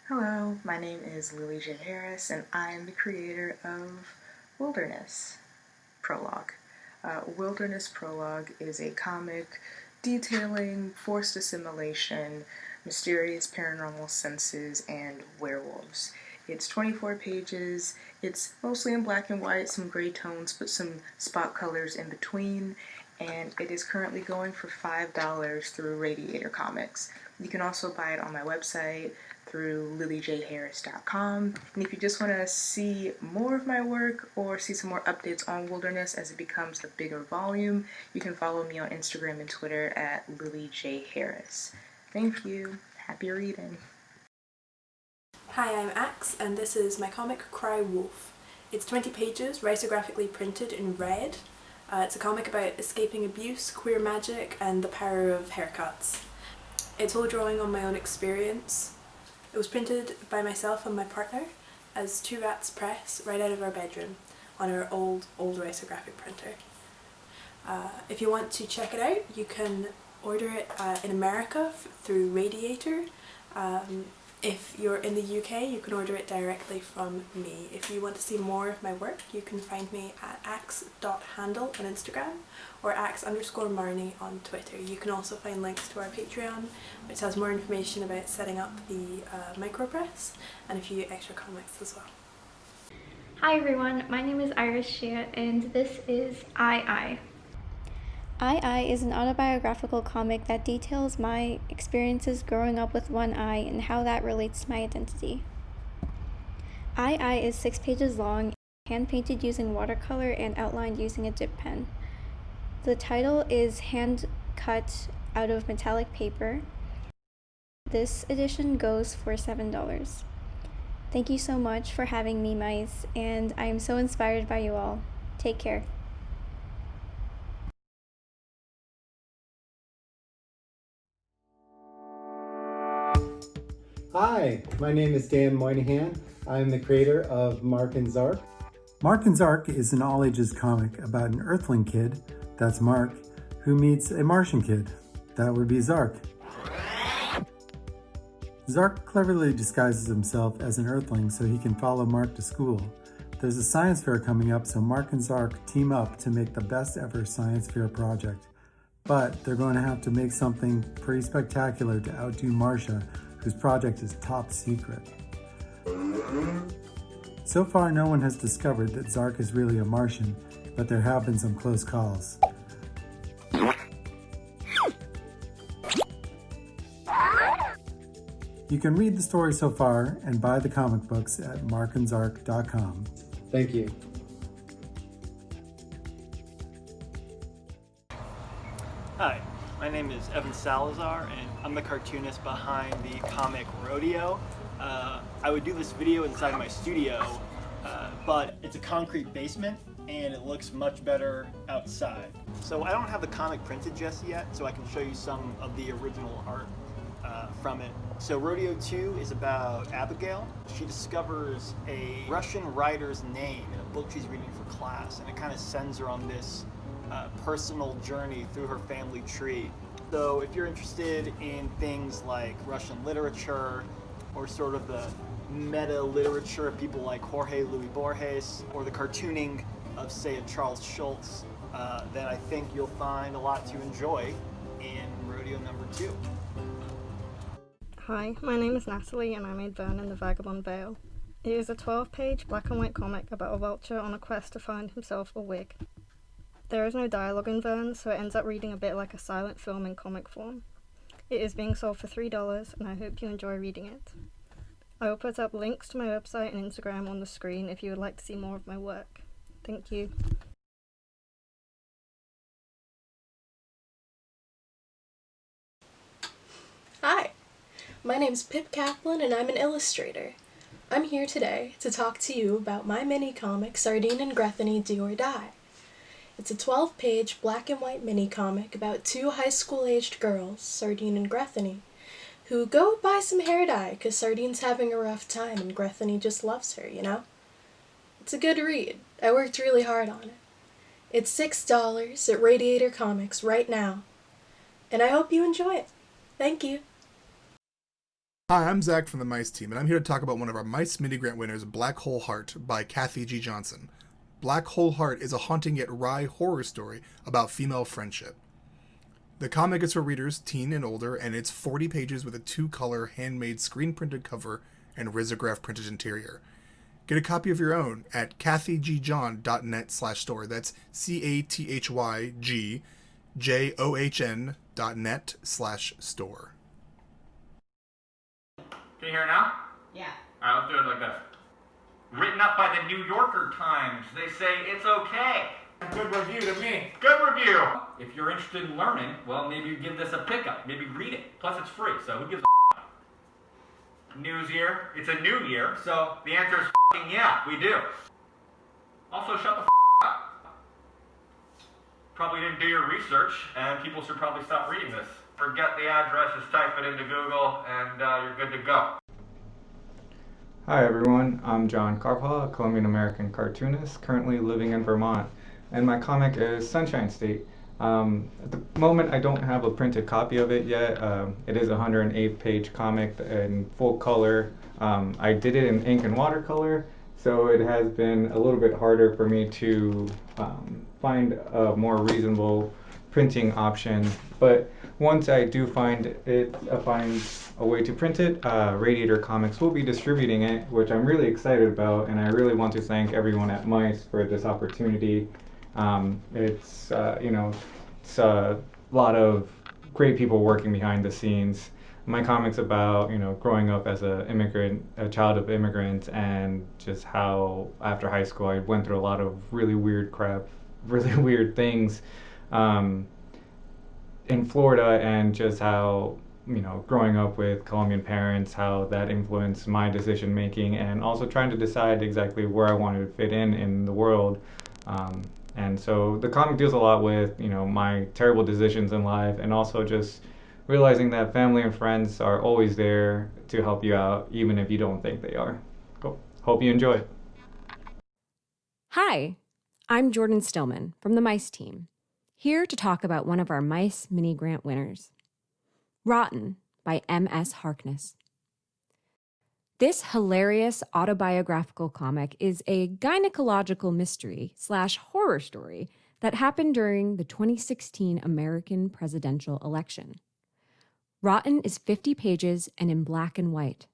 Hello, my name is Lily J. Harris, and I am the creator of Wilderness Prologue. Wilderness Prologue is a comic detailing forced assimilation, mysterious paranormal senses, and werewolves. It's 24 pages. It's mostly in black and white, some gray tones, but some spot colors in between, and it is currently going for $5 through Radiator Comics. You can also buy it on my website through lilyjharris.com. And if you just want to see more of my work or see some more updates on Wilderness as it becomes a bigger volume, you can follow me on Instagram and Twitter at lilyjharris. Thank you. Happy reading. Hi, I'm Axe, and this is my comic Cry Wolf. It's 20 pages, risographically printed in red. It's a comic about escaping abuse, queer magic, and the power of haircuts. It's all drawing on my own experience. It was printed by myself and my partner as Two Rats Press right out of our bedroom on our old risographic printer. If you want to check it out, you can order it in America through Radiator. If you're in the UK, you can order it directly from me. If you want to see more of my work, you can find me at axe.handle on Instagram or axe_Marnie on Twitter. You can also find links to our Patreon, which has more information about setting up the micropress and a few extra comics as well. Hi everyone, my name is Iris Shea and this is I. I is an autobiographical comic that details my experiences growing up with one eye and how that relates to my identity. I is 6 pages long, hand-painted using watercolor and outlined using a dip pen. The title is hand-cut out of metallic paper. This edition goes for $7. Thank you so much for having me, mice, and I am so inspired by you all. Take care. Hi, my name is Dan Moynihan. I'm the creator of Mark and Zark. Mark and Zark is an all-ages comic about an Earthling kid, that's Mark, who meets a Martian kid, that would be Zark. Zark cleverly disguises himself as an Earthling so he can follow Mark to school. There's a science fair coming up, so Mark and Zark team up to make the best ever science fair project. But they're going to have to make something pretty spectacular to outdo Marcia, whose project is top secret. So far, no one has discovered that Zark is really a Martian, but there have been some close calls. You can read the story so far and buy the comic books at markandzark.com. Thank you. Hi, my name is Evan Salazar, and I'm the cartoonist behind the comic Rodeo. I would do this video inside my studio, but it's a concrete basement and it looks much better outside. So I don't have the comic printed just yet, so I can show you some of the original art from it. So Rodeo 2 is about Abigail. She discovers a Russian writer's name in a book she's reading for class, and it kind of sends her on this personal journey through her family tree. So if you're interested in things like Russian literature or sort of the meta literature of people like Jorge Luis Borges or the cartooning of, say, a Charles Schultz, then I think you'll find a lot to enjoy in Rodeo number 2. Hi, my name is Natalie and I made Vernon the Vagabond Veil. It is a 12-page black and white comic about a vulture on a quest to find himself a wig. There is no dialogue in Vern, so it ends up reading a bit like a silent film in comic form. It is being sold for $3 and I hope you enjoy reading it. I will put up links to my website and Instagram on the screen if you would like to see more of my work. Thank you. Hi, my name's Pip Kaplan and I'm an illustrator. I'm here today to talk to you about my mini comic Sardine and Grethany Do or Die. It's a 12-page black and white mini comic about two high school-aged girls, Sardine and Grethany, who go buy some hair dye because Sardine's having a rough time and Grethany just loves her, you know? It's a good read. I worked really hard on it. It's $6 at Radiator Comics right now. And I hope you enjoy it. Thank you. Hi, I'm Zach from the Mice team, and I'm here to talk about one of our Mice Mini Grant winners, Black Hole Heart by Kathy G. Johnson. Black Hole Heart is a haunting yet wry horror story about female friendship. The comic is for readers teen and older, and it's 40 pages with a 2-color handmade screen-printed cover and risograph printed interior. Get a copy of your own at kathygjohn.net/store. That's CATHYGJOHN.net/store. Can you hear it now? Yeah. Alright, let's do it like this. Written up by the New Yorker Times. They say it's okay. Good review to me. Good review. If you're interested in learning, well, maybe you give this a pickup. Maybe read it. Plus, it's free, so who gives a News year. It's a new year, so the answer is f***ing yeah, we do. Also, shut the f*** up. Probably didn't do your research, and people should probably stop reading this. Forget the address, just type it into Google, and you're good to go. Hi everyone, I'm John Carvajal, a Colombian American cartoonist, currently living in Vermont, and my comic is Sunshine State. At the moment I don't have a printed copy of it yet. It is a 108-page comic in full color. I did it in ink and watercolor, so it has been a little bit harder for me to find a more reasonable printing option, but once I do find a way to print it, Radiator Comics will be distributing it, which I'm really excited about, and I really want to thank everyone at Mice for this opportunity. It's a lot of great people working behind the scenes. My comic's about, growing up as a child of immigrants, and just how after high school I went through a lot of really weird things in Florida, and just how, growing up with Colombian parents, how that influenced my decision making, and also trying to decide exactly where I wanted to fit in the world. And so the comic deals a lot with, my terrible decisions in life, and also just realizing that family and friends are always there to help you out, even if you don't think they are. Cool. Hope you enjoy it. Hi, I'm Jordan Stillman from the Mice team, here to talk about one of our Mice Mini Grant winners, Rotten by M.S. Harkness. This hilarious autobiographical comic is a gynecological mystery / horror story that happened during the 2016 American presidential election. Rotten is 50 pages and in black and white.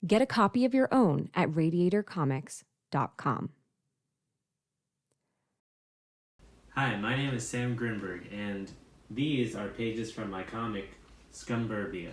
Get a copy of your own at radiatorcomics.com. Hi, my name is Sam Grinberg, and these are pages from my comic, Scumburbia.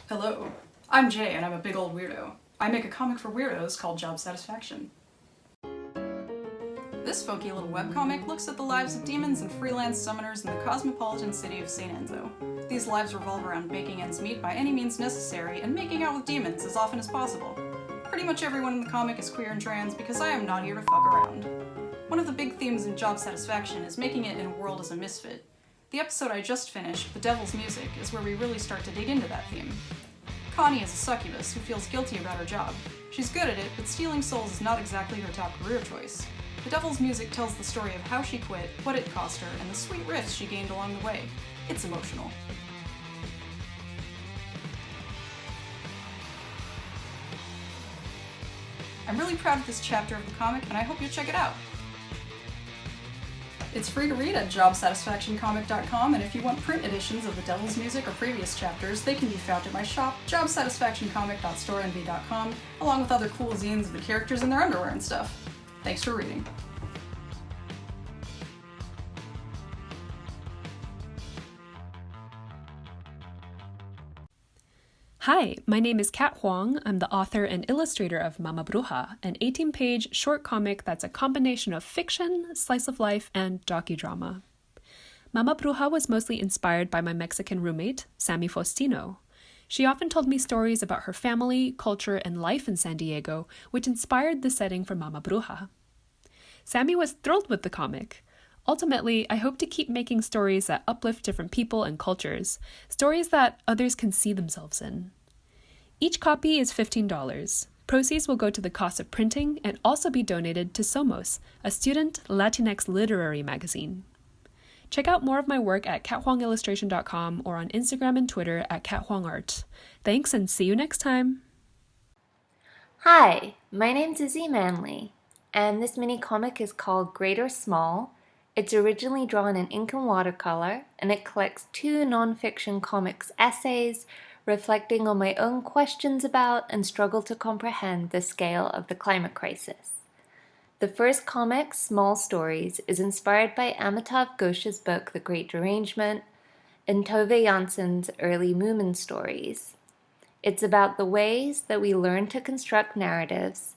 Hello, I'm Jay and I'm a big old weirdo. I make a comic for weirdos called Job Satisfaction. This folky little webcomic looks at the lives of demons and freelance summoners in the cosmopolitan city of St. Enzo. These lives revolve around making ends meet by any means necessary and making out with demons as often as possible. Pretty much everyone in the comic is queer and trans because I am not here to fuck around. One of the big themes in Job Satisfaction is making it in a world as a misfit. The episode I just finished, The Devil's Music, is where we really start to dig into that theme. Connie is a succubus who feels guilty about her job. She's good at it, but stealing souls is not exactly her top career choice. The Devil's Music tells the story of how she quit, what it cost her, and the sweet riffs she gained along the way. It's emotional. I'm really proud of this chapter of the comic, and I hope you'll check it out. It's free to read at jobsatisfactioncomic.com, and if you want print editions of The Devil's Music or previous chapters, they can be found at my shop, jobsatisfactioncomic.storenvy.com, along with other cool zines of the characters in their underwear and stuff. Thanks for reading. Hi, my name is Kat Huang. I'm the author and illustrator of Mama Bruja, an 18-page short comic that's a combination of fiction, slice of life, and docudrama. Mama Bruja was mostly inspired by my Mexican roommate, Sammy Faustino. She often told me stories about her family, culture, and life in San Diego, which inspired the setting for Mama Bruja. Sammy was thrilled with the comic. Ultimately, I hope to keep making stories that uplift different people and cultures, stories that others can see themselves in. Each copy is $15. Proceeds will go to the cost of printing and also be donated to Somos, a student Latinx literary magazine. Check out more of my work at kathuangillustration.com or on Instagram and Twitter at kathuangart. Thanks and see you next time! Hi, my name's Izzy Manley, and this mini comic is called Great or Small. It's originally drawn in ink and watercolor, and it collects 2 nonfiction comics essays reflecting on my own questions about and struggle to comprehend the scale of the climate crisis. The first comic, Small Stories, is inspired by Amitav Ghosh's book The Great Derangement and Tove Jansson's early Moomin stories. It's about the ways that we learn to construct narratives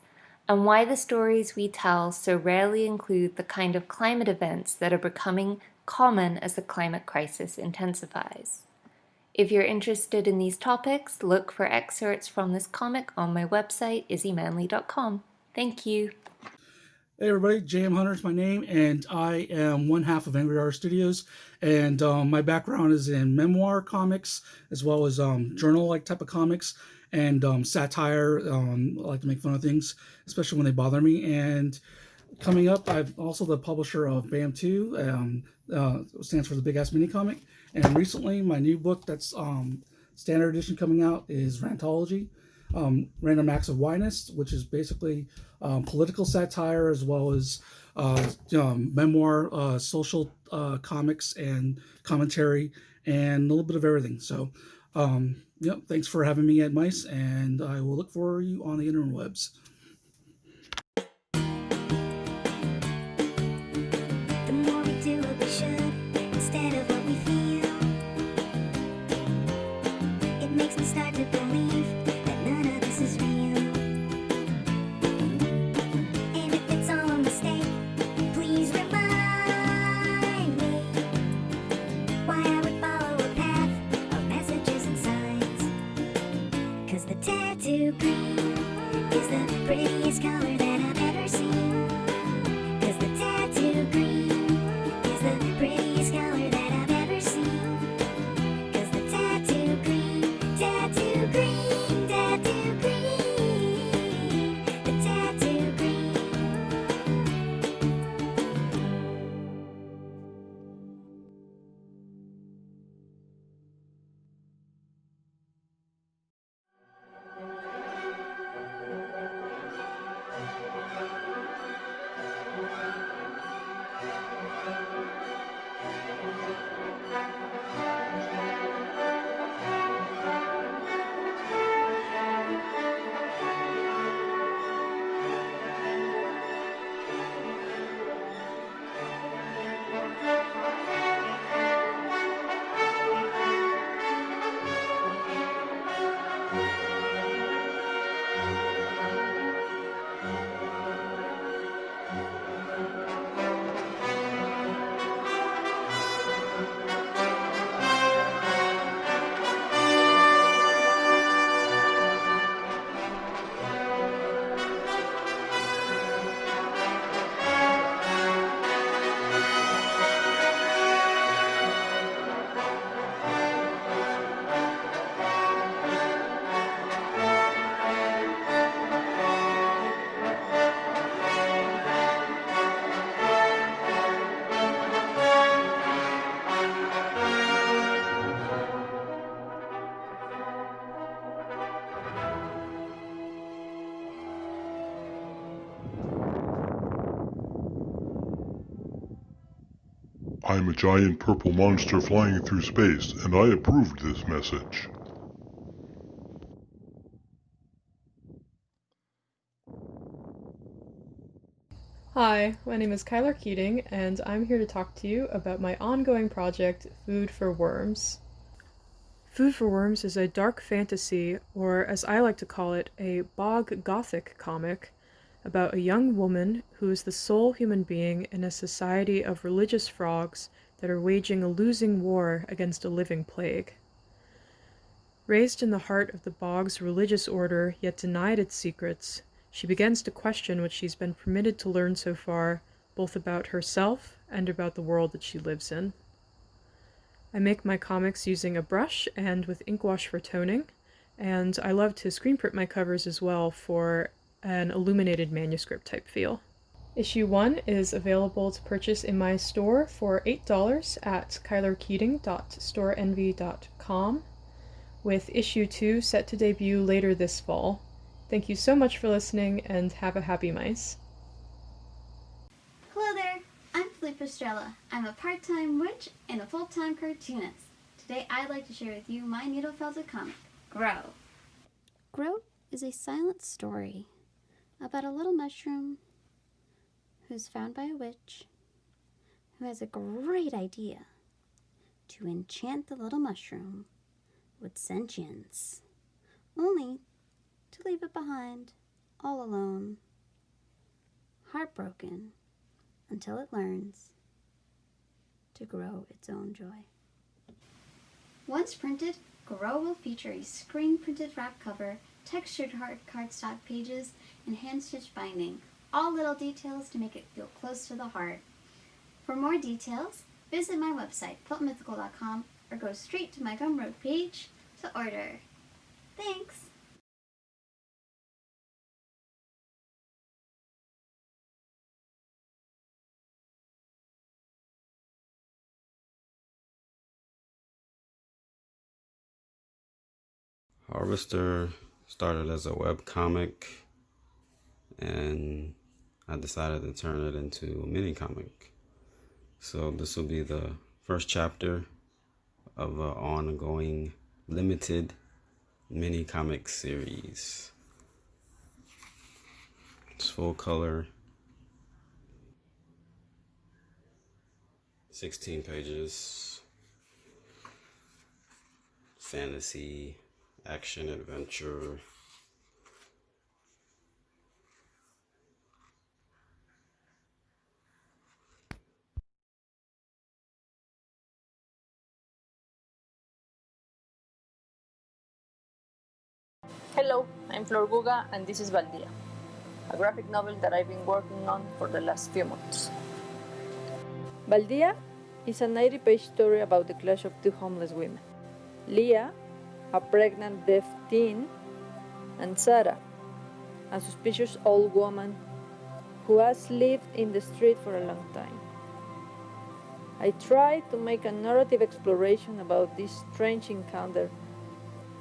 and why the stories we tell so rarely include the kind of climate events that are becoming common as the climate crisis intensifies. If you're interested in these topics, look for excerpts from this comic on my website, izzymanley.com. Thank you. Hey everybody, JM Hunter is my name, and I am one half of Angry Art Studios, and my background is in memoir comics, as well as journal-like type of comics, and satire. I like to make fun of things, especially when they bother me. And coming up, I'm also the publisher of BAM2, stands for the Big Ass Mini Comic. And recently, my new book that's standard edition coming out is Rantology, Random Acts of Wyness, which is basically political satire as well as memoir, social comics and commentary, and a little bit of everything. So, thanks for having me at MICE, and I will look for you on the interwebs. The more we do what we should instead of what we feel, it makes me start to believe that none of this is real. And if it's all a mistake, please remind me why I would follow a path of messages and signs. 'Cause the tattoo green is the prettiest color that I've ever seen. 'Cause the tattoo green is the prettiest color that I've ever seen. 'Cause the tattoo green, tattoo green, tattoo green, the tattoo green. I'm a giant purple monster flying through space, and I approved this message. Hi, my name is Kyler Keating, and I'm here to talk to you about my ongoing project, Food for Worms. Food for Worms is a dark fantasy, or as I like to call it, a bog gothic comic about a young woman who is the sole human being in a society of religious frogs that are waging a losing war against a living plague. Raised in the heart of the bog's religious order, yet denied its secrets, she begins to question what she's been permitted to learn so far, both about herself and about the world that she lives in. I make my comics using a brush and with ink wash for toning, and I love to screen print my covers as well for an illuminated manuscript type feel. Issue 1 is available to purchase in my store for $8 at kylerkeating.storeenvy.com, with issue 2 set to debut later this fall. Thank you so much for listening, and have a happy mice. Hello there, I'm Felipe Estrella. I'm a part-time witch and a full-time cartoonist. Today I'd like to share with you my needle-felted comic, Grow. Grow is a silent story about a little mushroom who's found by a witch who has a great idea to enchant the little mushroom with sentience, only to leave it behind, all alone, heartbroken, until it learns to grow its own joy. Once printed, Grow will feature a screen-printed wrap cover, textured hard cardstock pages, and hand-stitched binding, all little details to make it feel close to the heart. For more details, visit my website, feltmythical.com, or go straight to my Gumroad page to order. Thanks! Harvester started as a web comic, and I decided to turn it into a mini comic. So this will be the first chapter of an ongoing limited mini comic series. It's full color, 16 pages, fantasy, action, adventure. Hello, I'm Flor Guga, and this is Valdia, a graphic novel that I've been working on for the last few months. Valdia is a 90-page story about the clash of two homeless women, Leah, a pregnant deaf teen, and Sarah, a suspicious old woman who has lived in the street for a long time. I tried to make a narrative exploration about this strange encounter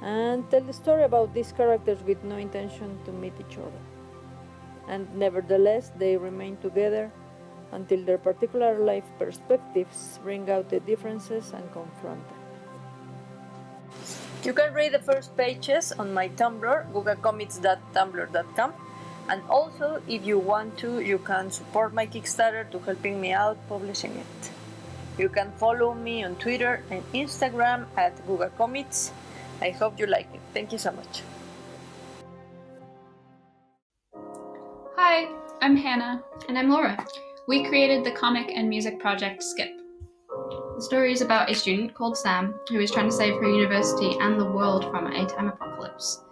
and tell the story about these characters with no intention to meet each other. And nevertheless, they remain together until their particular life perspectives bring out the differences and confront them. You can read the first pages on my Tumblr, gugacomics.tumblr.com, and also, if you want to, you can support my Kickstarter to helping me out publishing it. You can follow me on Twitter and Instagram at gugacomics. I hope you like it. Thank you so much. Hi, I'm Hannah. And I'm Laura. We created the comic and music project Skip. The story is about a student called Sam who is trying to save her university and the world from a time apocalypse.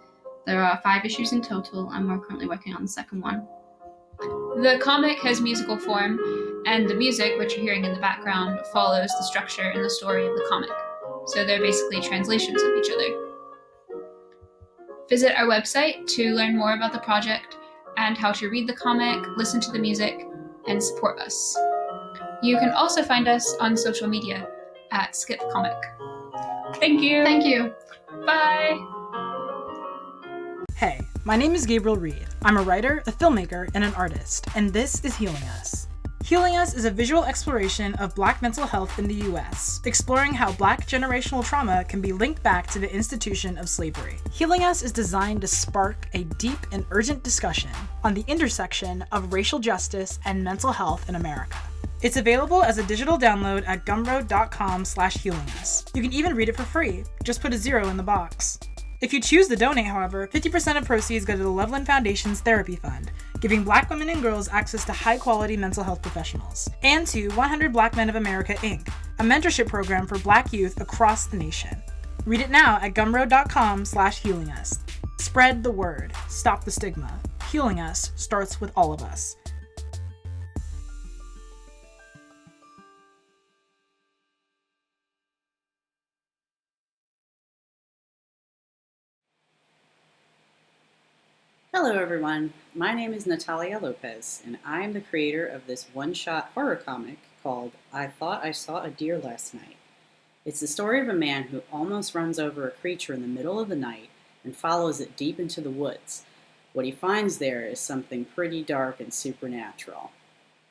There are 5 issues in total, and we're currently working on the second one. The comic has musical form, and the music, which you're hearing in the background, follows the structure and the story of the comic. So they're basically translations of each other. Visit our website to learn more about the project and how to read the comic, listen to the music, and support us. You can also find us on social media at Skip Comic. Thank you. Thank you. Bye. Hey, my name is Gabriel Reed. I'm a writer, a filmmaker, and an artist, and this is Healing Us. Healing Us is a visual exploration of Black mental health in the U.S., exploring how Black generational trauma can be linked back to the institution of slavery. Healing Us is designed to spark a deep and urgent discussion on the intersection of racial justice and mental health in America. It's available as a digital download at gumroad.com/healingus. You can even read it for free. Just put a 0 in the box. If you choose to donate, however, 50% of proceeds go to the Loveland Foundation's Therapy Fund, giving Black women and girls access to high-quality mental health professionals, and to 100 Black Men of America, Inc., a mentorship program for Black youth across the nation. Read it now at gumroad.com/healingus. Spread the word. Stop the stigma. Healing Us starts with all of us. Hello everyone, my name is Natalia Lopez, and I am the creator of this one-shot horror comic called I Thought I Saw a Deer Last Night. It's the story of a man who almost runs over a creature in the middle of the night and follows it deep into the woods. What he finds there is something pretty dark and supernatural.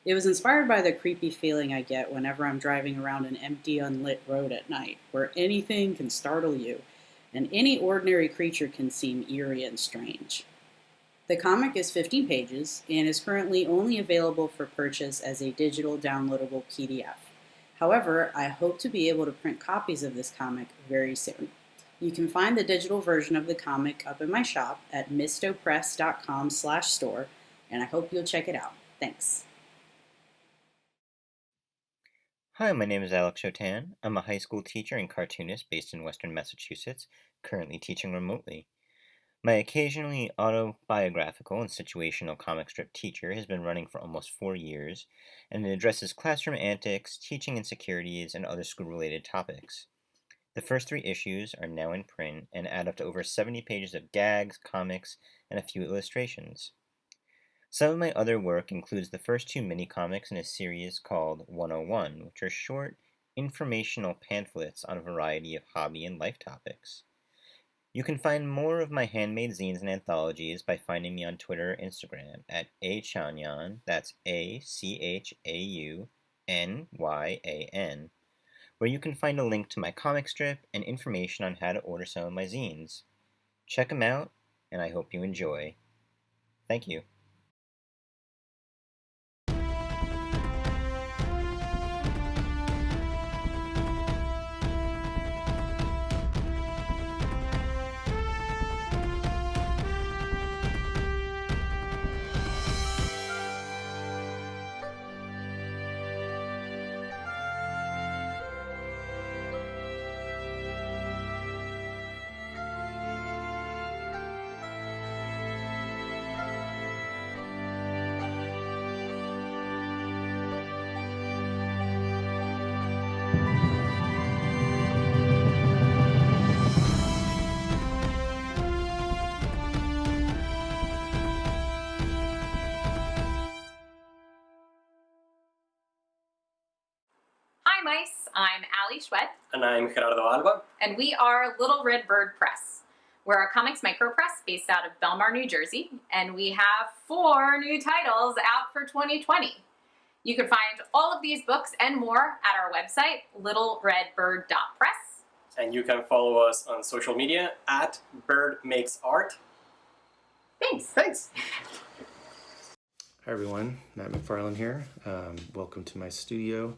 It was inspired by the creepy feeling I get whenever I'm driving around an empty, unlit road at night, where anything can startle you, and any ordinary creature can seem eerie and strange. The comic is 15 pages and is currently only available for purchase as a digital downloadable PDF. However, I hope to be able to print copies of this comic very soon. You can find the digital version of the comic up in my shop at mistopress.com/store, and I hope you'll check it out. Thanks. Hi, my name is Alex Chotan. I'm a high school teacher and cartoonist based in Western Massachusetts, currently teaching remotely. My occasionally autobiographical and situational comic strip Teacher has been running for almost 4 years, and it addresses classroom antics, teaching insecurities, and other school-related topics. The first 3 issues are now in print and add up to over 70 pages of gags, comics, and a few illustrations. Some of my other work includes the first 2 mini-comics in a series called 101, which are short, informational pamphlets on a variety of hobby and life topics. You can find more of my handmade zines and anthologies by finding me on Twitter or Instagram at achanyan, that's ACHAUNYAN, where you can find a link to my comic strip and information on how to order some of my zines. Check them out, and I hope you enjoy. Thank you. Hi mice, I'm Allie Schwed, And I'm Gerardo Alba. and we are Little Red Bird Press. We're a comics micropress based out of Belmar, New Jersey, and we have 4 new titles out for 2020. You can find all of these books and more at our website, littleredbird.press. And you can follow us on social media at BirdMakesArt. Thanks. Hi everyone, Matt McFarlane here. Welcome to my studio.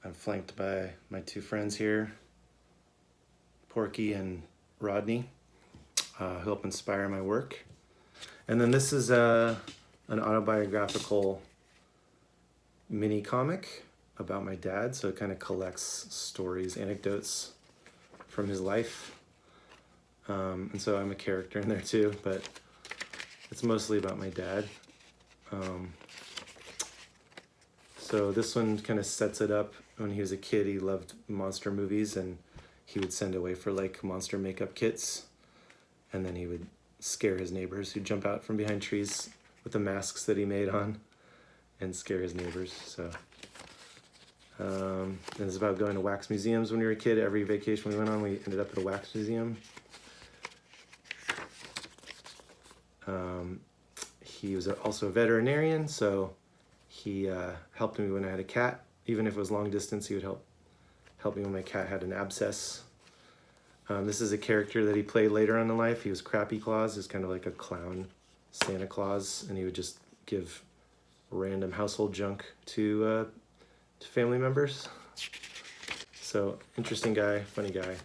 I'm flanked by my 2 friends here, Porky and Rodney, who help inspire my work. And then this is an autobiographical mini comic about my dad, so it kind of collects stories, anecdotes from his life. And so I'm a character in there too, but it's mostly about my dad. So this one kind of sets it up. When he was a kid, he loved monster movies, and he would send away for like monster makeup kits, and then he would scare his neighbors who'd jump out from behind trees with the masks that he made on and scare his neighbors. So and it's about going to wax museums when we were a kid. Every vacation we went on, we ended up at a wax museum. He was also a veterinarian, so He helped me when I had a cat. Even if it was long distance, he would help me when my cat had an abscess. This is a character that he played later on in life. He was Crappy Claus. He was kind of like a clown Santa Claus, and he would just give random household junk to family members. So, interesting guy, funny guy.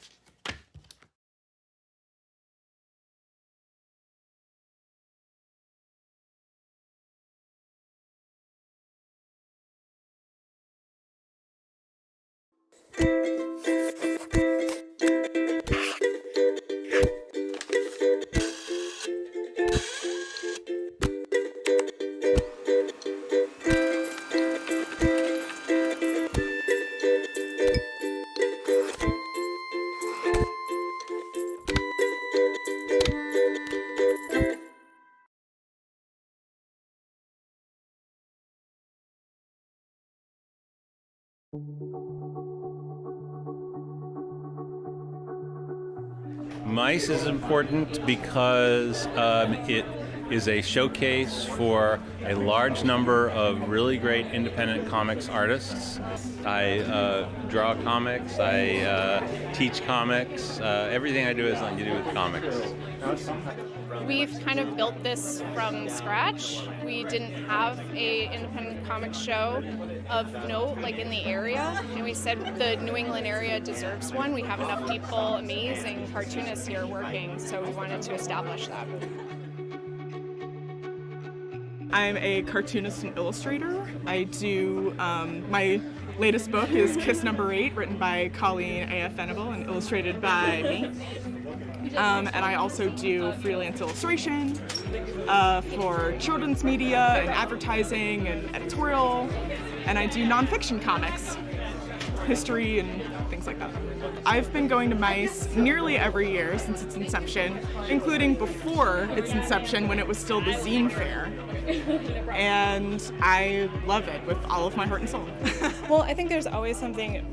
MICE is important because it is a showcase for a large number of really great independent comics artists. I draw comics, I teach comics, everything I do has nothing to do with comics. We've kind of built this from scratch. We didn't have a independent comics show of note like in the area, and we said the New England area deserves one. We have enough people, amazing cartoonists here working, so we wanted to establish that. I'm a cartoonist and illustrator. I do, my latest book is Kiss Number 8, written by Colleen A.F. Venable and illustrated by me. And I also do freelance illustration for children's media and advertising and editorial. And I do nonfiction comics, history and things like that. I've been going to MICE nearly every year since its inception, including before its inception when it was still the zine fair. And I love it with all of my heart and soul. Well, I think there's always something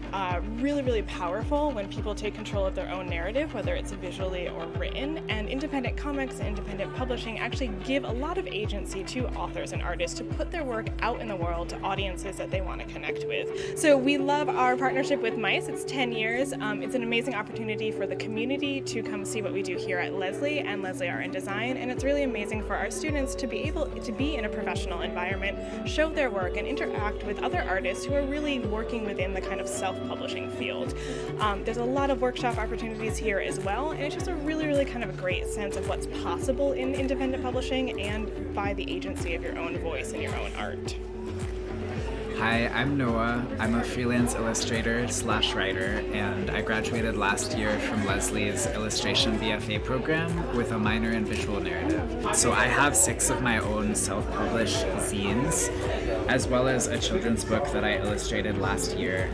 really, really powerful when people take control of their own narrative, whether it's visually or written, and independent comics and independent publishing actually give a lot of agency to authors and artists to put their work out in the world to audiences that they want to connect with. So we love our partnership with MICE. It's 10 years. It's an amazing opportunity for the community to come see what we do here at Leslie and Leslie Art and Design, and it's really amazing for our students to be able to be in a professional environment, show their work, and interact with other artists who are really working within the kind of self-publishing field. There's a lot of workshop opportunities here as well, and it's just a really, really kind of a great sense of what's possible in independent publishing and by the agency of your own voice and your own art. Hi, I'm Noah. I'm a freelance illustrator / writer, and I graduated last year from Leslie's illustration BFA program with a minor in visual narrative. So I have 6 of my own self-published zines, as well as a children's book that I illustrated last year.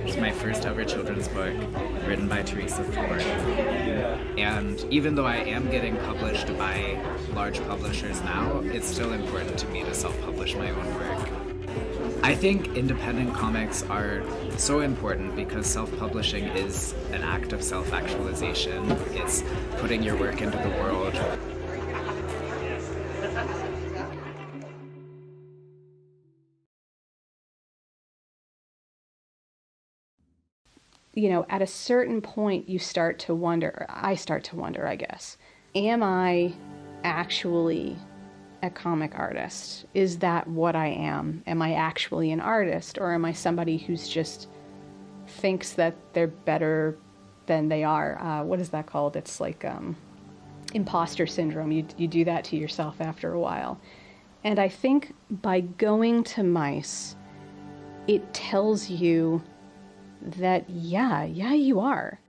It's my first ever children's book, written by Teresa Ford. And even though I am getting published by large publishers now, it's still important to me to self-publish my own work. I think independent comics are so important because self-publishing is an act of self-actualization. It's putting your work into the world. You know, at a certain point you start to wonder, or I start to wonder, I guess, am I actually a comic artist? Is that what I am? Am I actually an artist, or am I somebody who's just thinks that they're better than they are? What is that called? It's like imposter syndrome. You do that to yourself after a while. And I think by going to MICE, it tells you that yeah, you are.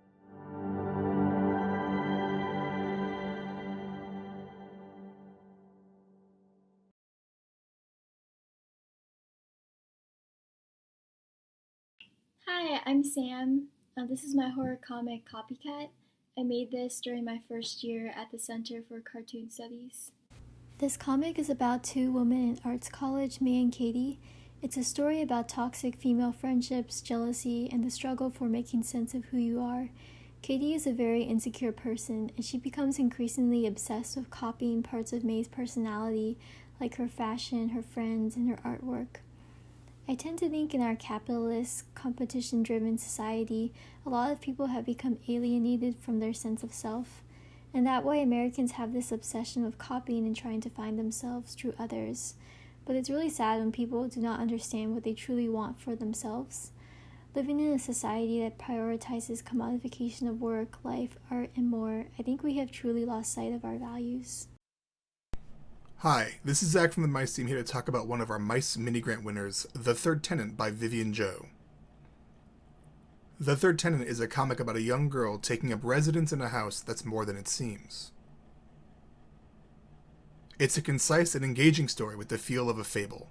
Hi, I'm Sam. This is my horror comic Copycat. I made this during my first year at the Center for Cartoon Studies. This comic is about 2 women in arts college, May and Katie. It's a story about toxic female friendships, jealousy, and the struggle for making sense of who you are. Katie is a very insecure person, and she becomes increasingly obsessed with copying parts of May's personality, like her fashion, her friends, and her artwork. I tend to think in our capitalist, competition-driven society, a lot of people have become alienated from their sense of self, and that way Americans have this obsession with copying and trying to find themselves through others. But it's really sad when people do not understand what they truly want for themselves. Living in a society that prioritizes commodification of work, life, art, and more, I think we have truly lost sight of our values. Hi, this is Zach from the Mice team here to talk about one of our Mice mini-grant winners, The Third Tenant by Vivian Jo. The Third Tenant is a comic about a young girl taking up residence in a house that's more than it seems. It's a concise and engaging story with the feel of a fable.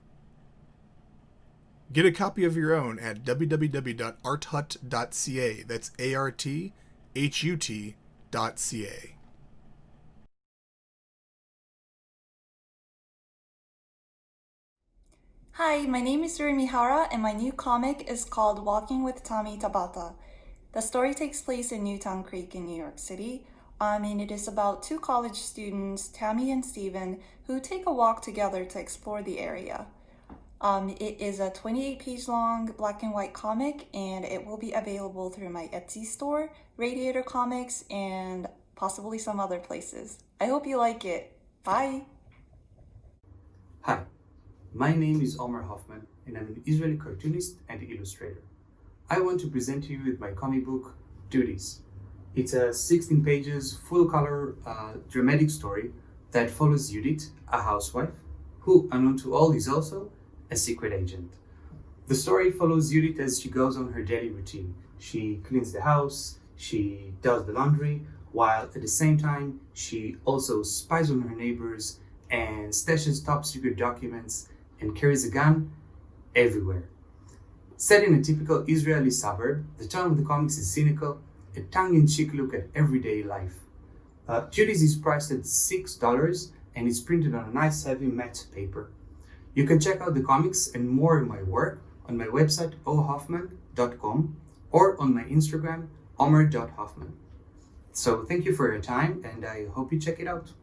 Get a copy of your own at www.arthut.ca, that's ARTHUT.ca. Hi, my name is Yuri Mihara, and my new comic is called Walking with Tommy Tabata. The story takes place in Newtown Creek in New York City, and it is about two college students, Tammy and Steven, who take a walk together to explore the area. It is a 28-page long black and white comic, and it will be available through my Etsy store, Radiator Comics, and possibly some other places. I hope you like it. Bye! Hi. My name is Omer Hoffman, and I'm an Israeli cartoonist and illustrator. I want to present to you with my comic book, Duties. It's a 16 pages, full-color, dramatic story that follows Judith, a housewife, who, unknown to all, is also a secret agent. The story follows Judith as she goes on her daily routine. She cleans the house, she does the laundry, while at the same time, she also spies on her neighbors and stashes top-secret documents and carries a gun everywhere. Set in a typical Israeli suburb, the tone of the comics is cynical, a tongue-in-cheek look at everyday life. Judy's is priced at $6 and is printed on a nice heavy matte paper. You can check out the comics and more of my work on my website ohoffman.com or on my Instagram omer.hoffman. So thank you for your time, and I hope you check it out.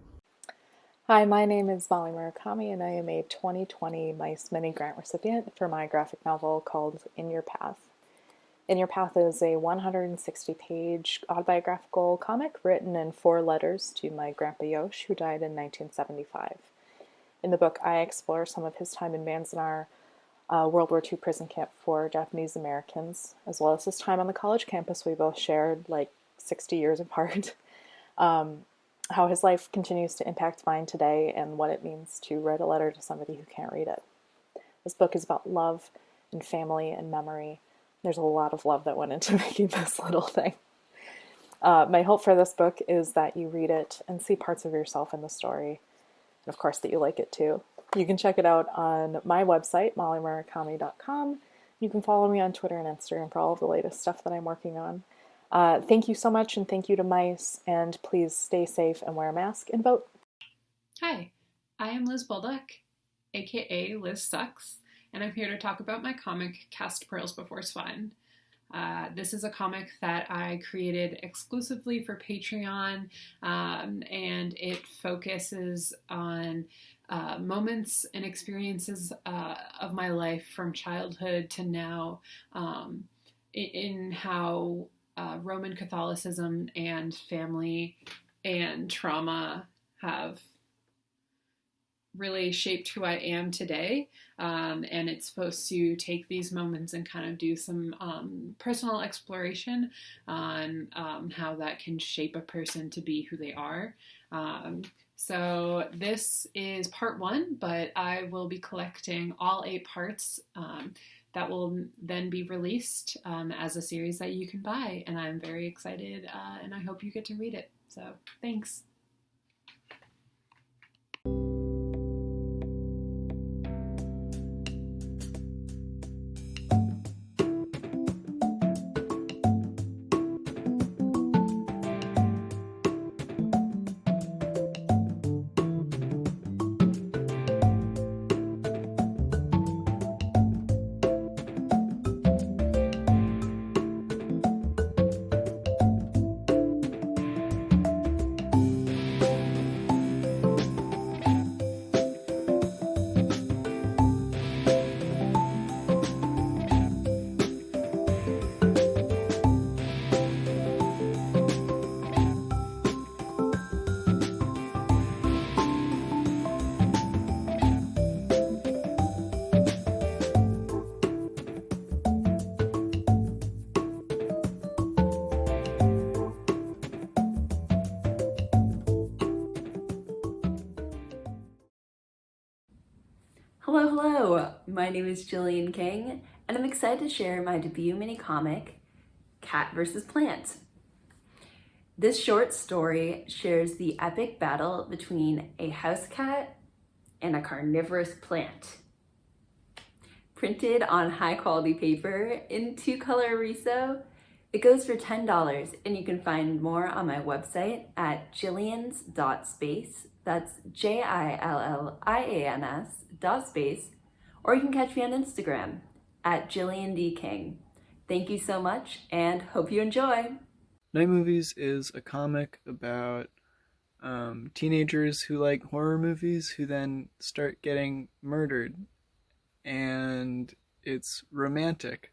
Hi, my name is Molly Murakami, and I am a 2020 Mice Mini Grant recipient for my graphic novel called In Your Path. In Your Path is a 160-page autobiographical comic written in 4 letters to my grandpa Yosh, who died in 1975. In the book, I explore some of his time in Manzanar, World War II prison camp for Japanese Americans, as well as his time on the college campus we both shared, like 60 years apart. How his life continues to impact mine today and what it means to write a letter to somebody who can't read it. This book is about love and family and memory. There's a lot of love that went into making this little thing. My hope for this book is that you read it and see parts of yourself in the story, and of course that you like it too. You can check it out on my website, mollymurakami.com. You can follow me on Twitter and Instagram for all of the latest stuff that I'm working on. Thank you so much, and thank you to Mice, and please stay safe and wear a mask and vote. Hi, I am Liz Bolduck, aka Liz Sucks, and I'm here to talk about my comic Cast Pearls Before Swine. This is a comic that I created exclusively for Patreon, and it focuses on moments and experiences of my life from childhood to now, in how Roman Catholicism and family and trauma have really shaped who I am today, and it's supposed to take these moments and kind of do some personal exploration on how that can shape a person to be who they are. So this is part 1, but I will be collecting all 8 parts that will then be released as a series that you can buy, and I'm very excited, and I hope you get to read it. So thanks. Hello! My name is Jillian King, and I'm excited to share my debut mini-comic, Cat vs. Plant. This short story shares the epic battle between a house cat and a carnivorous plant. Printed on high-quality paper in 2-color Riso, it goes for $10, and you can find more on my website at jillians.space. That's JILLIANS.space, or you can catch me on Instagram at Jillian D. King. Thank you so much, and hope you enjoy. Night Movies is a comic about teenagers who like horror movies who then start getting murdered, and it's romantic.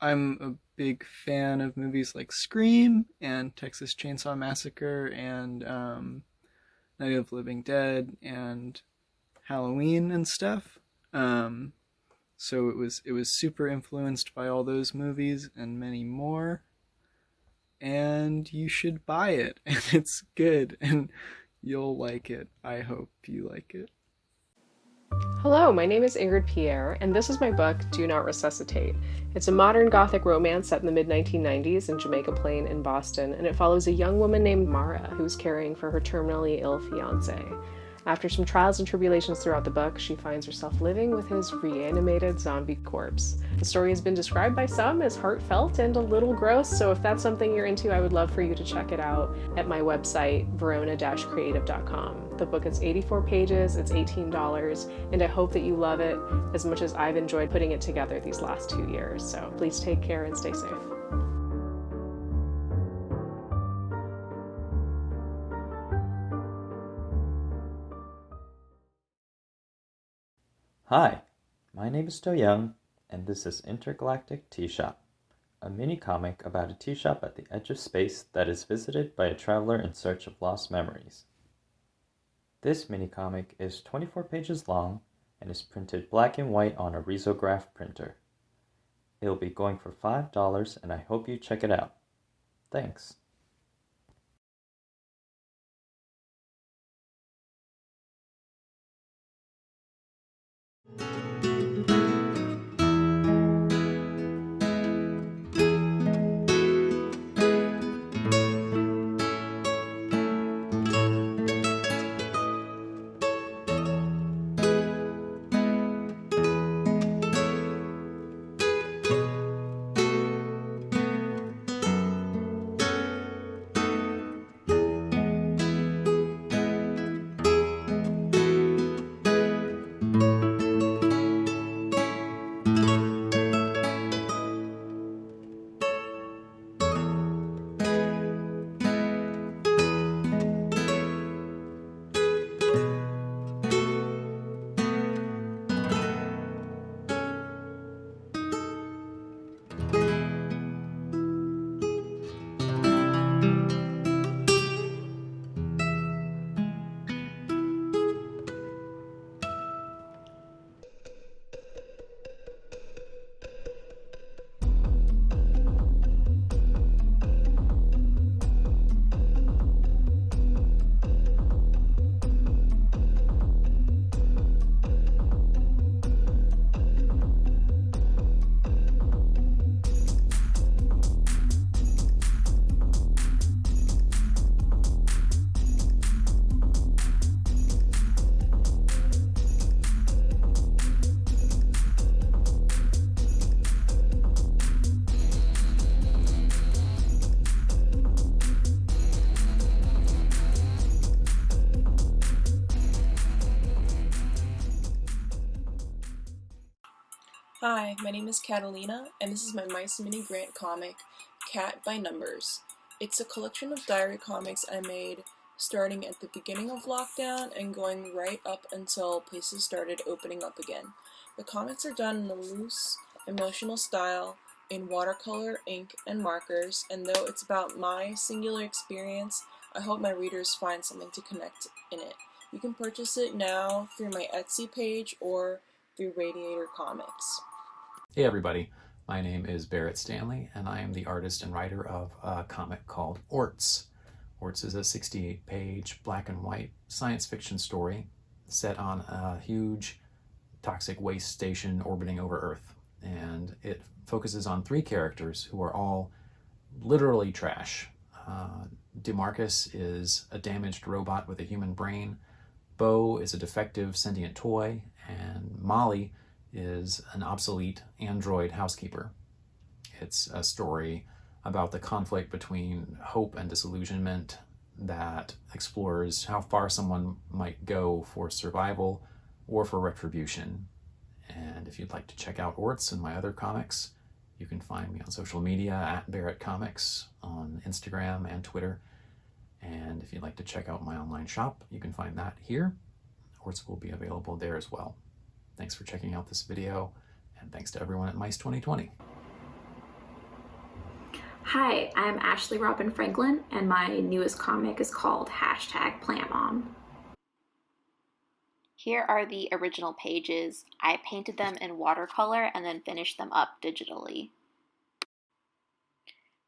I'm a big fan of movies like Scream and Texas Chainsaw Massacre and Night of the Living Dead and Halloween and stuff. So it was super influenced by all those movies and many more. And you should buy it, and it's good, and you'll like it. I hope you like it. Hello, my name is Ingrid Pierre, and this is my book, Do Not Resuscitate. It's a modern Gothic romance set in the mid-1990s in Jamaica Plain in Boston, and it follows a young woman named Mara who's caring for her terminally ill fiancé. After some trials and tribulations throughout the book, she finds herself living with his reanimated zombie corpse. The story has been described by some as heartfelt and a little gross, so if that's something you're into, I would love for you to check it out at my website, verona-creative.com. The book is 84 pages, it's $18, and I hope that you love it as much as I've enjoyed putting it together these last 2 years. So please take care and stay safe. Hi, my name is Do Young, and this is Intergalactic Tea Shop, a mini-comic about a tea shop at the edge of space that is visited by a traveler in search of lost memories. This mini-comic is 24 pages long and is printed black and white on a risograph printer. It'll be going for $5, and I hope you check it out. Thanks. Hi, my name is Catalina, and this is my Mice Mini Grant comic, Cat by Numbers. It's a collection of diary comics I made starting at the beginning of lockdown and going right up until places started opening up again. The comics are done in a loose, emotional style, in watercolor, ink, and markers, and though it's about my singular experience, I hope my readers find something to connect in it. You can purchase it now through my Etsy page or through Radiator Comics. Hey everybody, my name is Barrett Stanley, and I am the artist and writer of a comic called Orts. Orts is a 68-page black and white science fiction story set on a huge toxic waste station orbiting over Earth. And it focuses on 3 characters who are all literally trash. DeMarcus is a damaged robot with a human brain. Bo is a defective sentient toy. And Molly is an obsolete android housekeeper. It's a story about the conflict between hope and disillusionment that explores how far someone might go for survival or for retribution. And if you'd like to check out Orts and my other comics, you can find me on social media at Barrett Comics on Instagram and Twitter. And if you'd like to check out my online shop, you can find that here. Orts will be available there as well. Thanks for checking out this video, and thanks to everyone at Mice 2020. Hi, I'm Ashley Robin Franklin, and my newest comic is called #PlantMom. Here are the original pages. I painted them in watercolor and then finished them up digitally.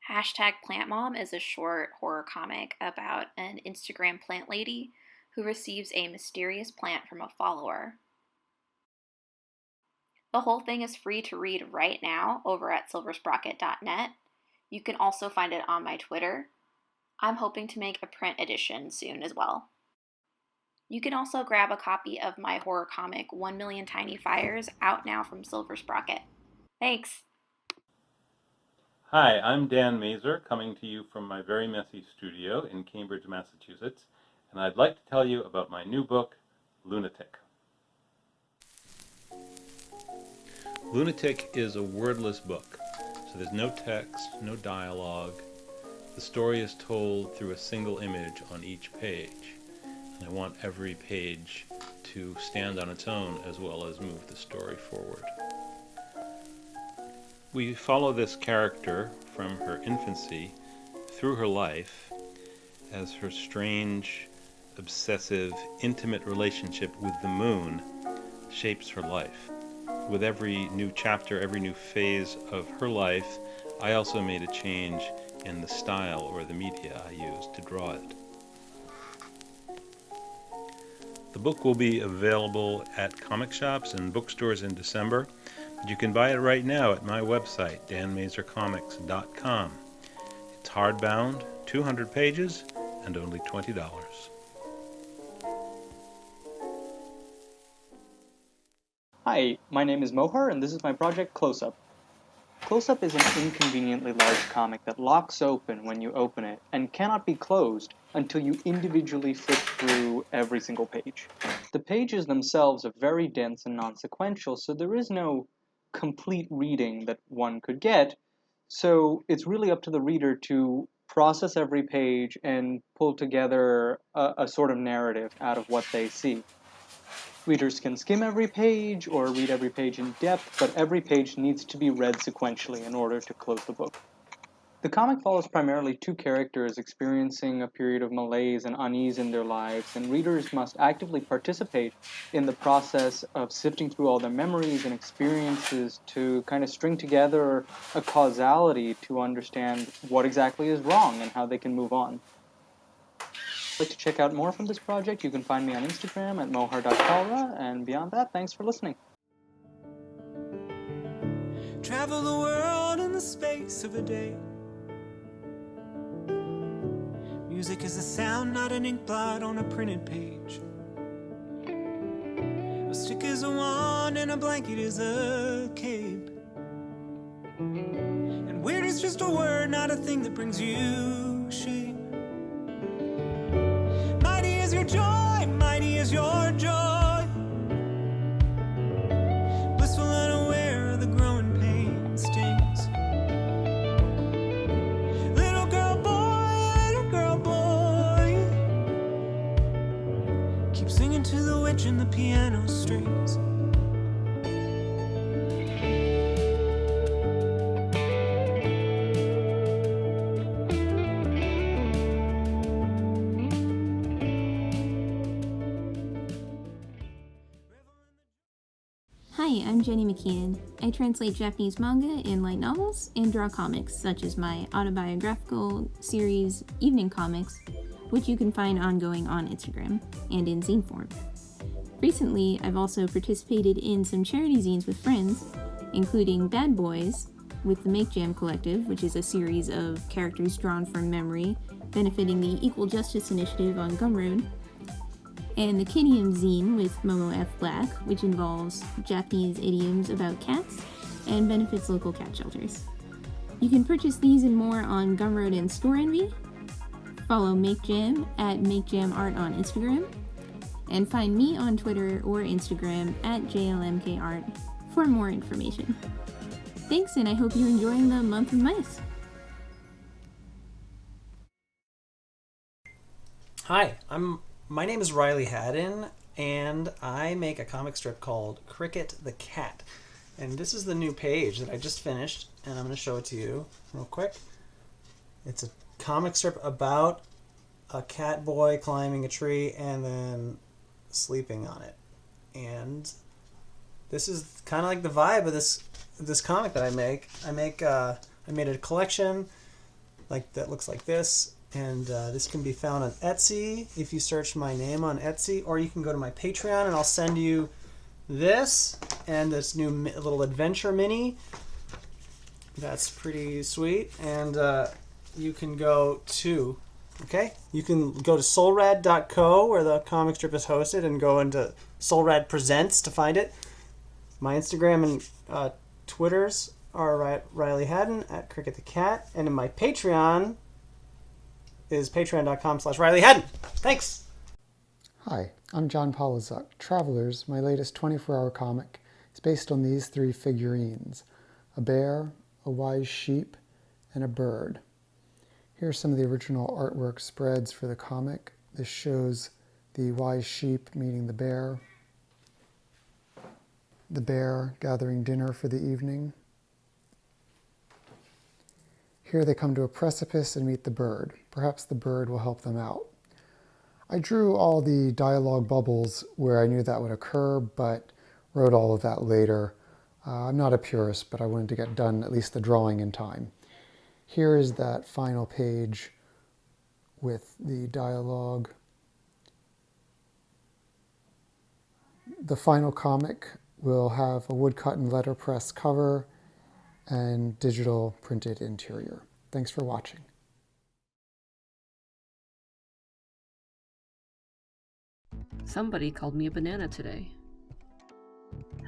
#PlantMom is a short horror comic about an Instagram plant lady who receives a mysterious plant from a follower. The whole thing is free to read right now over at silversprocket.net. You can also find it on my Twitter. I'm hoping to make a print edition soon as well. You can also grab a copy of my horror comic 1 Million Tiny Fires, out now from Silver Sprocket. Thanks! Hi, I'm Dan Mazer, coming to you from my very messy studio in Cambridge, Massachusetts, and I'd like to tell you about my new book, Lunatic. Lunatic is a wordless book, so there's no text, no dialogue. The story is told through a single image on each page, and I want every page to stand on its own as well as move the story forward. We follow this character from her infancy through her life as her strange, obsessive, intimate relationship with the moon shapes her life. With every new chapter, every new phase of her life, I also made a change in the style or the media I used to draw it. The book will be available at comic shops and bookstores in December, but you can buy it right now at my website, danmazercomics.com. It's hardbound, 200 pages, and only $20. Hi, my name is Mohar, and this is my project Close-Up. Close-Up is an inconveniently large comic that locks open when you open it and cannot be closed until you individually flip through every single page. The pages themselves are very dense and non-sequential, so there is no complete reading that one could get, so it's really up to the reader to process every page and pull together a sort of narrative out of what they see. Readers can skim every page or read every page in depth, but every page needs to be read sequentially in order to close the book. The comic follows primarily 2 characters experiencing a period of malaise and unease in their lives, and readers must actively participate in the process of sifting through all their memories and experiences to kind of string together a causality to understand what exactly is wrong and how they can move on. If you'd like to check out more from this project, you can find me on Instagram at mohar.kalra, and beyond that, thanks for listening. Travel the world in the space of a day. Music is a sound, not an ink blot on a printed page. A stick is a wand and a blanket is a cape. And weird is just a word, not a thing that brings you shame. Mighty is your joy, mighty is your joy. Blissful unaware the growing pain stings. Little girl boy, keep singing to the witch in the piano strings. Hi, I'm Jenny McKeon. I translate Japanese manga and light novels and draw comics such as my autobiographical series Evening Comics, which you can find ongoing on Instagram and in zine form. Recently, I've also participated in some charity zines with friends, including Bad Boys with the Make Jam Collective, which is a series of characters drawn from memory benefiting the Equal Justice Initiative on Gumroad, and the Kidium zine with Momo F. Black, which involves Japanese idioms about cats and benefits local cat shelters. You can purchase these and more on Gumroad and Store Envy. Follow Make Jam at Make Jam Art on Instagram, and find me on Twitter or Instagram at JLMKArt for more information. Thanks, and I hope you're enjoying the month of mice. Hi, my name is Riley Haddon, and I make a comic strip called Cricket the Cat. And this is the new page that I just finished, and I'm going to show it to you real quick. It's a comic strip about a cat boy climbing a tree and then sleeping on it. And this is kind of like the vibe of this comic that I make. I made a collection that looks like this. And this can be found on Etsy if you search my name on Etsy, or you can go to my Patreon and I'll send you this and this new little adventure mini. That's pretty sweet. And you can go to soulrad.co where the comic strip is hosted, and go into Soulrad Presents to find it. My Instagram and Twitters are Riley Haddon at Cricket the Cat, and in my Patreon is patreon.com/Riley Haddon. Thanks. Hi, I'm John Polizuk. Travelers, my latest 24-hour comic, is based on these 3 figurines: a bear, a wise sheep, and a bird. Here are some of the original artwork spreads for the comic. This shows the wise sheep meeting the bear gathering dinner for the evening. Here they come to a precipice and meet the bird. Perhaps the bird will help them out. I drew all the dialogue bubbles where I knew that would occur, but wrote all of that later. I'm not a purist, but I wanted to get done at least the drawing in time. Here is that final page with the dialogue. The final comic will have a woodcut and letterpress cover and digital printed interior. Thanks for watching. Somebody called me a banana today.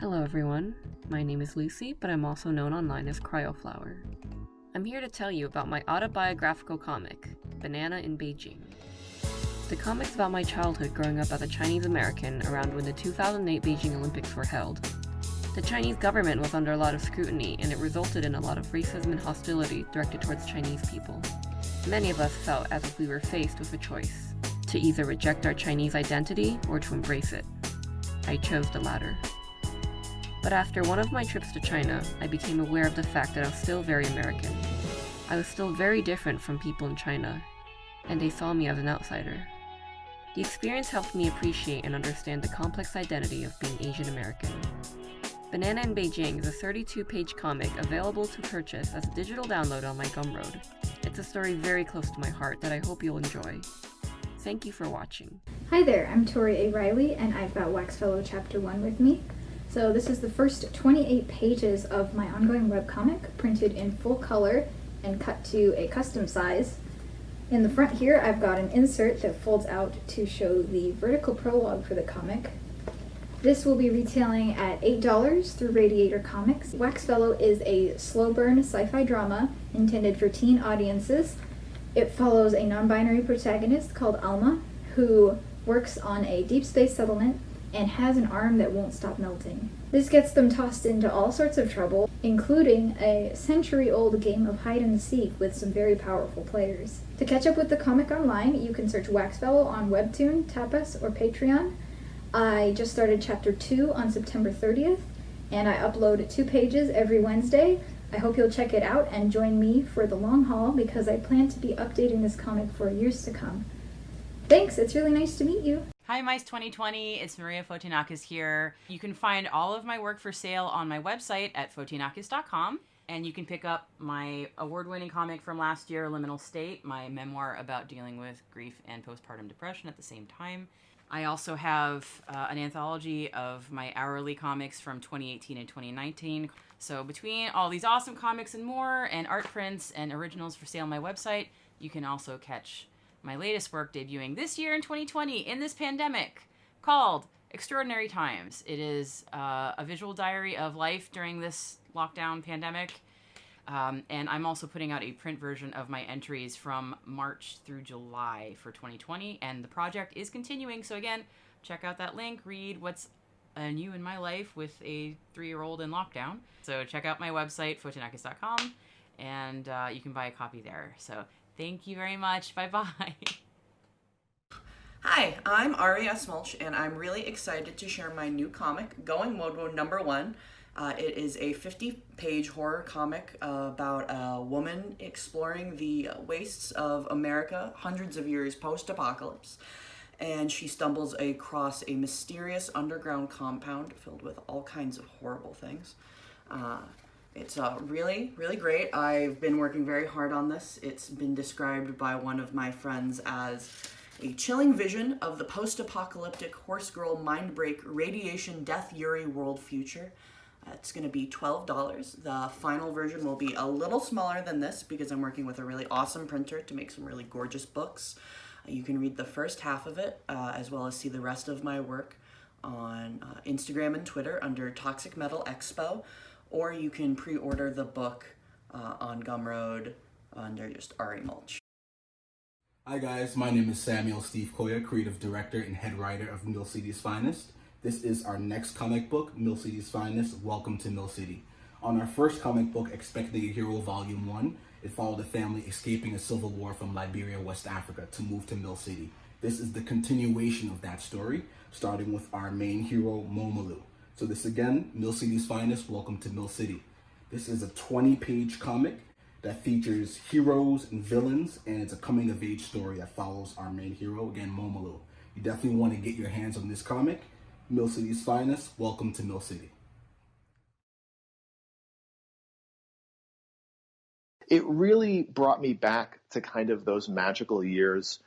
Hello everyone, my name is Lucy, but I'm also known online as Cryoflower. I'm here to tell you about my autobiographical comic, Banana in Beijing. The comic's about my childhood growing up as a Chinese American around when the 2008 Beijing Olympics were held. The Chinese government was under a lot of scrutiny, and it resulted in a lot of racism and hostility directed towards Chinese people. Many of us felt as if we were faced with a choice, to either reject our Chinese identity or to embrace it. I chose the latter. But after one of my trips to China, I became aware of the fact that I was still very American. I was still very different from people in China, and they saw me as an outsider. The experience helped me appreciate and understand the complex identity of being Asian American. Banana in Beijing is a 32-page comic available to purchase as a digital download on my Gumroad. It's a story very close to my heart that I hope you'll enjoy. Thank you for watching. Hi there, I'm Tori A. Riley, and I've got Wax Fellow Chapter 1 with me. So this is the first 28 pages of my ongoing webcomic, printed in full color and cut to a custom size. In the front here, I've got an insert that folds out to show the vertical prologue for the comic. This will be retailing at $8 through Radiator Comics. Wax Fellow is a slow burn sci-fi drama intended for teen audiences. It follows a non-binary protagonist called Alma, who works on a deep space settlement and has an arm that won't stop melting. This gets them tossed into all sorts of trouble, including a century-old game of hide and seek with some very powerful players. To catch up with the comic online, you can search Wax Fellow on Webtoon, Tapas, or Patreon. I just started Chapter 2 on September 30th, and I upload 2 pages every Wednesday. I hope you'll check it out and join me for the long haul, because I plan to be updating this comic for years to come. Thanks, it's really nice to meet you. Hi Mice 2020, it's Maria Fotinakis here. You can find all of my work for sale on my website at fotinakis.com, and you can pick up my award-winning comic from last year, Liminal State, my memoir about dealing with grief and postpartum depression at the same time. I also have an anthology of my hourly comics from 2018 and 2019. So between all these awesome comics and more, and art prints and originals for sale on my website, you can also catch my latest work debuting this year in 2020 in this pandemic, called Extraordinary Times. It is a visual diary of life during this lockdown pandemic. And I'm also putting out a print version of my entries from March through July for 2020. And the project is continuing. So again, check out that link, read what's new in my life with a 3-year-old in lockdown. So check out my website, photonakis.com, and you can buy a copy there. So thank you very much. Bye-bye. Hi, I'm Ari S. Mulch, and I'm really excited to share my new comic, Going Modo #1. It is a 50-page horror comic about a woman exploring the wastes of America hundreds of years post-apocalypse. And she stumbles across a mysterious underground compound filled with all kinds of horrible things. It's really, really great. I've been working very hard on this. It's been described by one of my friends as a chilling vision of the post-apocalyptic horse girl mindbreak radiation death Yuri world future. It's going to be $12. The final version will be a little smaller than this because I'm working with a really awesome printer to make some really gorgeous books. You can read the first half of it as well as see the rest of my work on Instagram and Twitter under Toxic Metal Expo, or you can pre-order the book on Gumroad under just Ari Mulch. Hi guys, my name is Samuel Steve Koya, creative director and head writer of Mill City's Finest. This is our next comic book, Mill City's Finest, Welcome to Mill City. On our first comic book, Expecting a Hero Volume 1, it followed a family escaping a civil war from Liberia, West Africa to move to Mill City. This is the continuation of that story, starting with our main hero, Momolu. So this again, Mill City's Finest, Welcome to Mill City. This is a 20-page comic that features heroes and villains, and it's a coming-of-age story that follows our main hero, again, Momolu. You definitely want to get your hands on this comic. Mill City's Finest, Welcome to Mill City. It really brought me back to kind of those magical years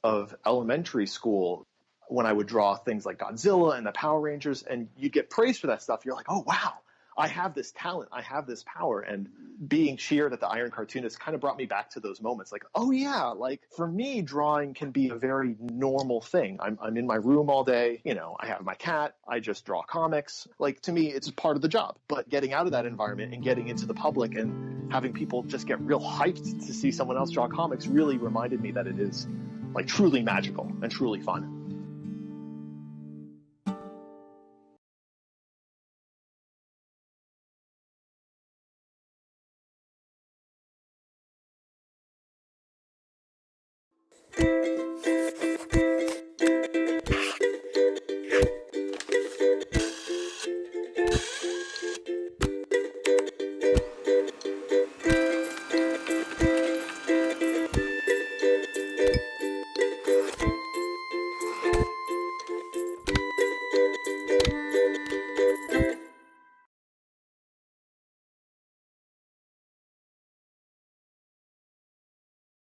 of elementary school when I would draw things like Godzilla and the Power Rangers, and you get praised for that stuff. You're like, oh, wow, I have this talent, I have this power. And being cheered at the Iron Cartoonist kind of brought me back to those moments. Like, oh yeah, like for me, drawing can be a very normal thing. I'm in my room all day, you know, I have my cat, I just draw comics. Like to me, it's part of the job. But getting out of that environment and getting into the public and having people just get real hyped to see someone else draw comics really reminded me that it is like truly magical and truly fun.